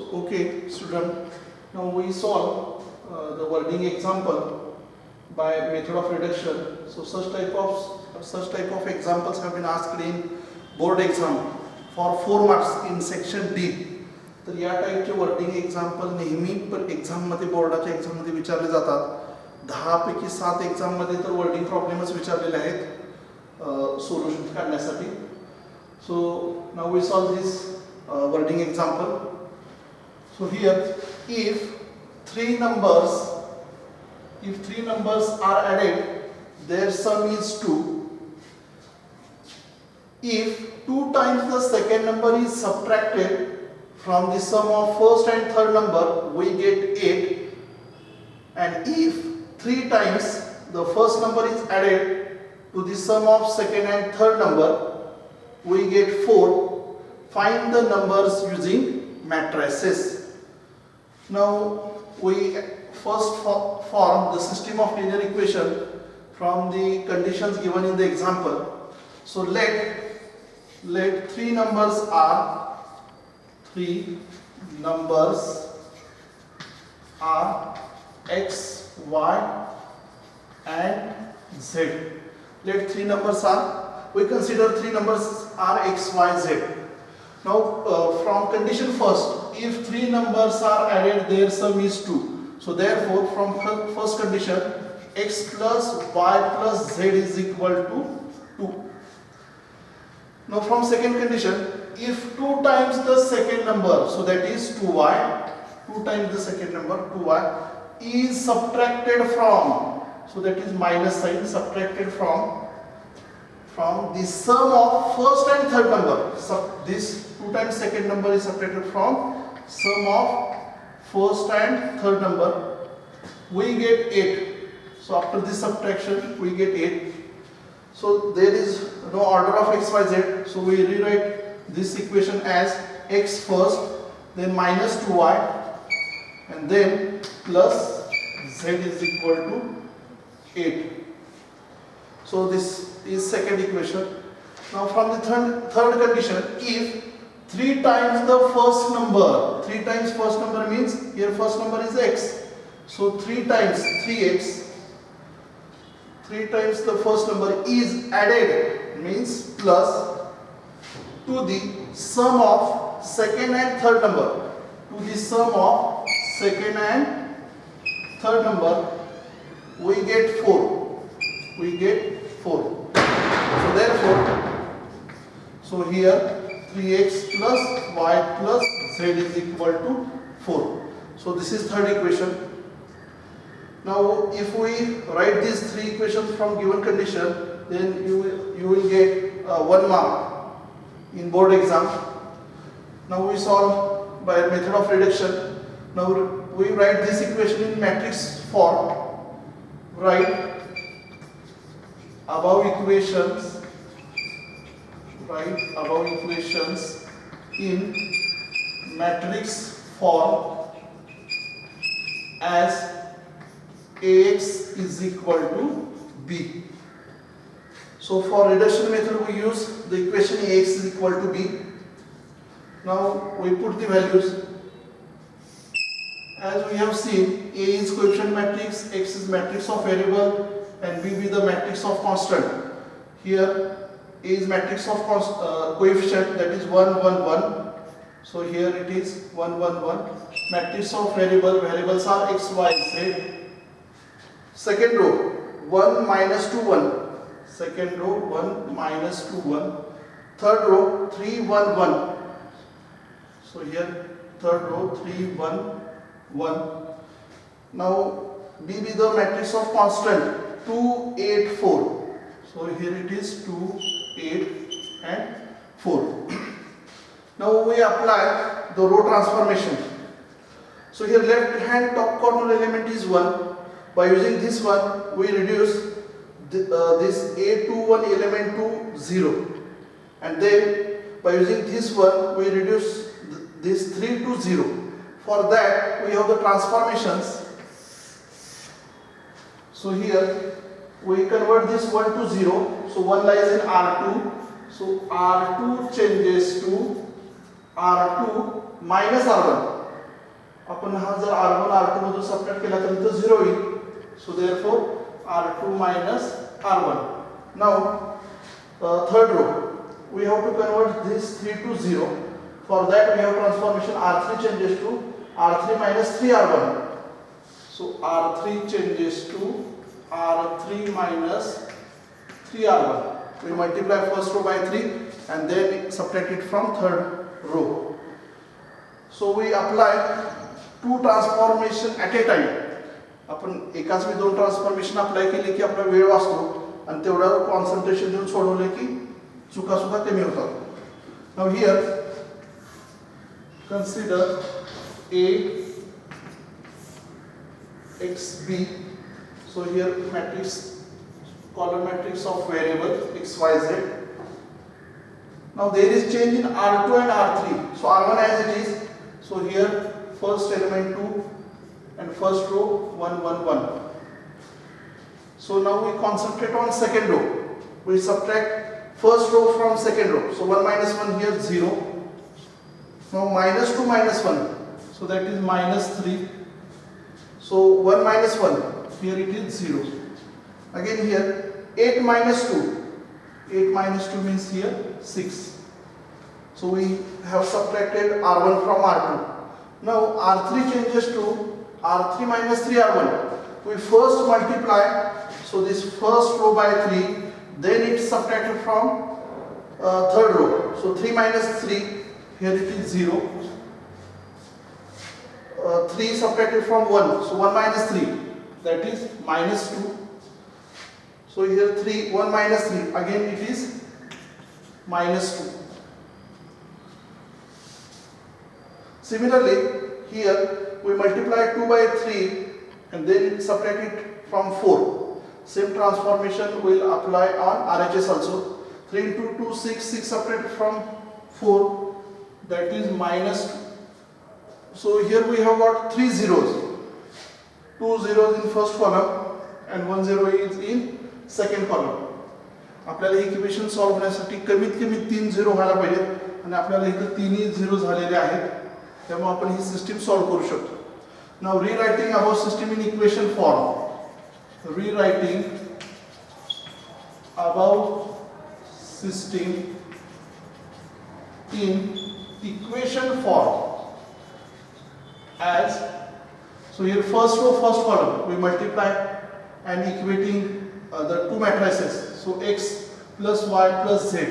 Okay, student. Now we solve the wording example by method of reduction. So such type of examples have been asked in board exam for 4 marks in section D. तर या टाइपचे wording example नेहमी एक्झाममध्ये बोर्डाच्या एक्झाममध्ये विचारले जातात. 10 पैकी 7 एक्झाममध्ये तर वर्डिंग प्रॉब्लेमच विचारलेले आहेत सोल्युशन काढण्यासाठी. So now we solve this wording example. So here, if three numbers are added, their sum is 2. If 2 times the second number is subtracted from the sum of first and third number, we get 8. And if 3 times the first number is added to the sum of second and third number, we get 4. Find the numbers using matrices. Now we first form the system of linear equation from the conditions given in the example. So let three numbers are x, y and z. Let three numbers are, we consider three numbers are x, y, z. Now from condition first, if three numbers are added, their sum is 2. So therefore from first condition, x plus y plus z is equal to 2. Now from second condition, if 2 times the second number, so that is 2y, 2 times the second number 2y is subtracted from, so that is minus sign, subtracted from the sum of first and third number. So this 2 times second number is subtracted from sum of first and third number, we get 8. So after this subtraction we get 8. So there is no order of x, y, z. So we rewrite this equation as x first, then minus 2y, and then plus z is equal to 8. So this is second equation. Now from the third condition, if 3 times the first number, 3 times first number means here first number is x. So 3 times 3x, 3 times the first number is added means plus to the sum of second and third number. To the sum of second and third number, we get 4. We get 4. So therefore, so here 3x plus y plus z is equal to 4. So this is third equation. Now if we write these three equations from given condition, then you will get 1 mark in board exam. Now we solve by method of reduction. Now we write this equation in matrix form. Write above equations in matrix form as Ax is equal to B. So for reduction method we use the equation Ax is equal to B. Now we put the values. As we have seen, A is coefficient matrix, X is matrix of variable, and B the matrix of constant. Here A is matrix of coefficient, that is 1 1 1. So here it is 1 1 1. Matrix of variables are x, y, z. Second row 1 minus 2 1. Second row 1 minus 2 1. Third row 3 1 1. So here third row 3 1 1. Now B be the matrix of constant 2 8 4. So here it is 2 8 and 4. Now we apply the row transformation. So here left hand top corner element is 1. By using this one, we reduce this A21 element to 0. And then by using this one, we reduce this 3 to 0. For that, we have the transformations. So here we convert this 1 to 0. So 1 lies in R2. So R2 changes to R2 minus R1. आपण हा जर R1 R2 मधून subtract केला तर इथं 0 येईल. सो therefore R2 minus R1. Now third row, we have to convert this 3 to 0. For that we have transformation R3 changes to R3 minus 3R1. So R3 changes to R3 minus 3R1. We multiply first row by 3 and then subtract it from third row. So we apply two transformation at a time. आपण एकाच वेळी दोन transformation apply केले की आपला वेळ वाचतो आणि तेवढं कॉन्सन्ट्रेशन देऊन सोडवले की चुका सुद्धा कमी होतात. Now here consider A x b. So here matrix, column matrix of variable x y z. Now there is change in R2 and R3. So R1 as it is. So here first element 2 and first row 1 1 1. So now we concentrate on second row. We subtract first row from second row. So 1 minus 1 here 0. Now minus 2 minus 1. So that is minus 3. So 1 minus 1. Here it is 0. Again here 8 minus 2. 8 minus 2 means here 6. So we have subtracted R1 from R2. Now R3 changes to R3 minus 3R1. We first multiply, so this first row by 3, then it's subtracted from third row. So 3 minus 3, here it is 0. 3 subtracted from 1, so 1 minus 3, that is minus 2. So here 3, 1 minus 3, again it is minus 2. Similarly, here we multiply 2 by 3 and then subtract it from 4. Same transformation will apply on RHS also. 3 into 2, 6, 6 subtracted from 4, that is minus 2. So here we have got 3 zeros. 2 zeros in first column and 1 zero is in second column. आपल्याला equation solve करण्यासाठी कमीत कमी 3 zero व्हायला पाहिजेत आणि आपल्याला इथे तीनही झिरो झालेले आहेत. त्यामुळे आपण ही सिस्टीम सॉल्व करू शकतो. Now rewriting about system in equation form. Rewriting about system in equation form as, so here first row first column we multiply and equating the two matrices. So x plus y plus z.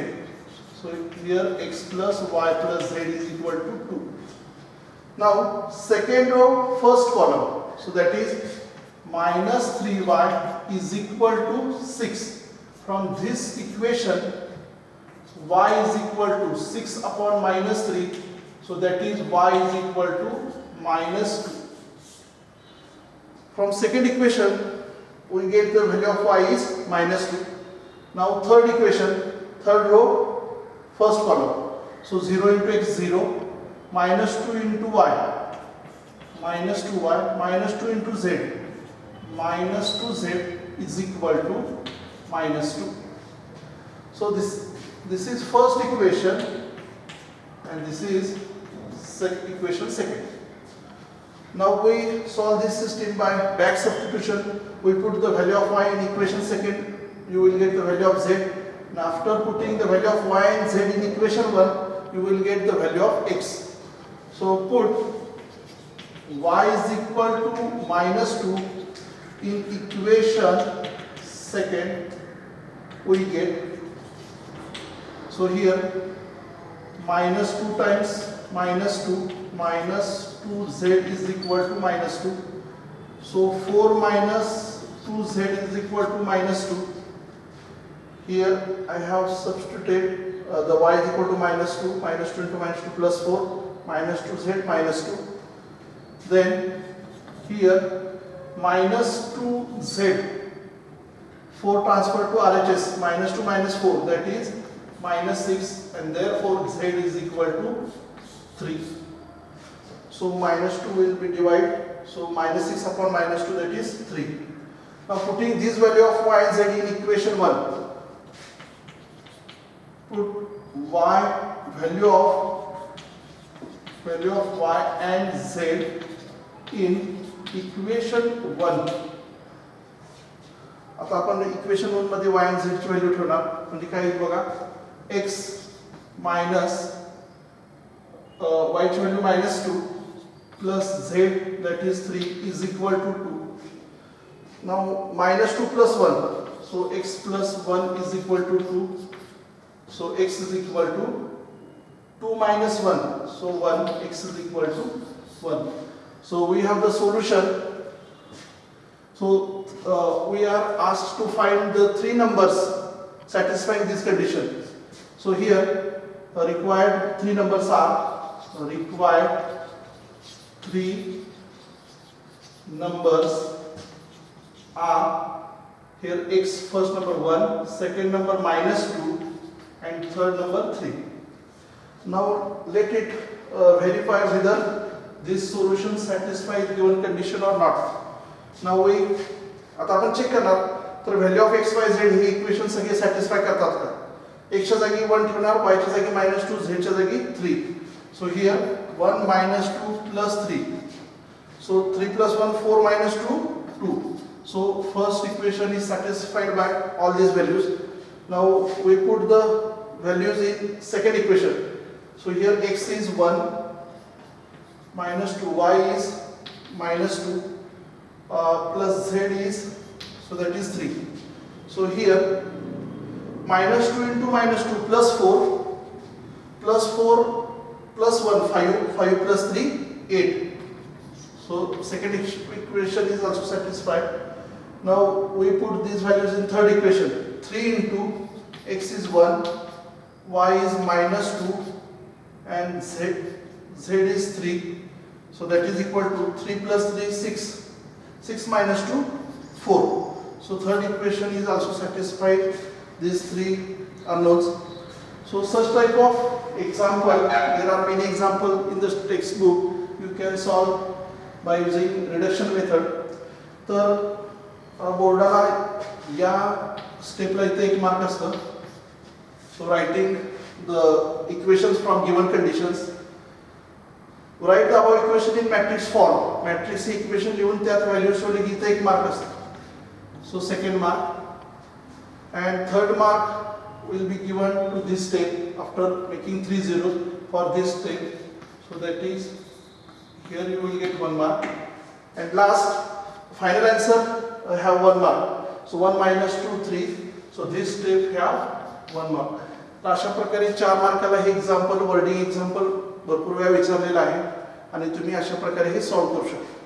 So here x plus y plus z is equal to 2. Now second row first column, so that is minus 3y is equal to 6. From this equation y is equal to 6 upon minus 3, so that is y is equal to minus 2. From second equation we get the value of y is minus 2. Now third equation, third row first column, so 0 into x 0, minus 2 into y, minus 2y, minus 2 into z, minus 2z is equal to minus 2. So this is first equation and this is equation second. Now we solve this system by back substitution. We put the value of y in equation second, you will get the value of z. And after putting the value of y and z in equation 1, you will get the value of x. So put y is equal to minus 2 in equation second, we get, so here minus 2 times minus 2 minus 2z is equal to minus 2. So 4 minus 2z is equal to minus 2. Here I have substituted the y is equal to minus 2, minus 2 into minus 2 plus 4, minus 2z minus 2. Then here minus 2z, 4 transferred to RHS, minus 2 minus 4, that is minus 6, and therefore z is equal to 3. So minus 2 will be divided, so minus 6 upon minus 2, that is 3. Now putting this value of y and z in equation 1, put value of y and z in equation 1. आता आपण equation 1 मध्ये y आणि z ची value ठेवणार. म्हणजे काय येईल बघा, x मायनस y ची value -2 plus z that is 3 is equal to 2. Now -2 plus 1, so x plus 1 is equal to 2. So x is equal to 2 minus 1, so 1, x is equal to 1. So we have the solution. So we are asked to find the 3 numbers satisfying this condition. So here required 3 numbers are required 3 numbers are here x first number 1, second number -2 and third number 3. Now let it verify whether this solution satisfies given condition or not. Now we आता आपण check करणार तर value of x y z हे equation सगळे satisfy करतात का. x च्या जागी 1 ठेवणार, y च्या जागी -2, z च्या जागी 3. So here 1 -2 plus 3. So 3 plus 1 4 -2 2. So first equation is satisfied by all these values. Now we put the values in second equation. So here x is 1 -2, y is -2 plus z is, so that is 3. So here -2 into -2 plus 4 plus 4 plus 1 5, 5 plus 3 8. So second equation is also satisfied. Now we put these values in third equation. 3 into x is 1, y is -2 and z is 3. So that is equal to 3 plus 3 6. 6 minus 2 4. So third equation is also satisfied these 3 unknowns. So such type of example, there are many examples in the textbook. You can solve by using reduction method. तर बोर्डाला या स्टेपला इथे 1 mark असतं. So writing the equations from given conditions. Write the above equation in matrix form. Matrix he equation लिहून त्यात values ठेवले की इथे 1 मार्क असतं. So second mark and third mark will be given to this step after making 3 zeros for this step. So that is here you will get 1 mark. And last final answer have 1 mark. So 1 minus 2 3. So this step have 1 mark. तर अशा प्रकारे 4 मार्काला हे example wording example भरपूर वेळा विचारलेलं आहे आणि तुम्ही अशा प्रकारे हे सॉल्व्ह करू शकता.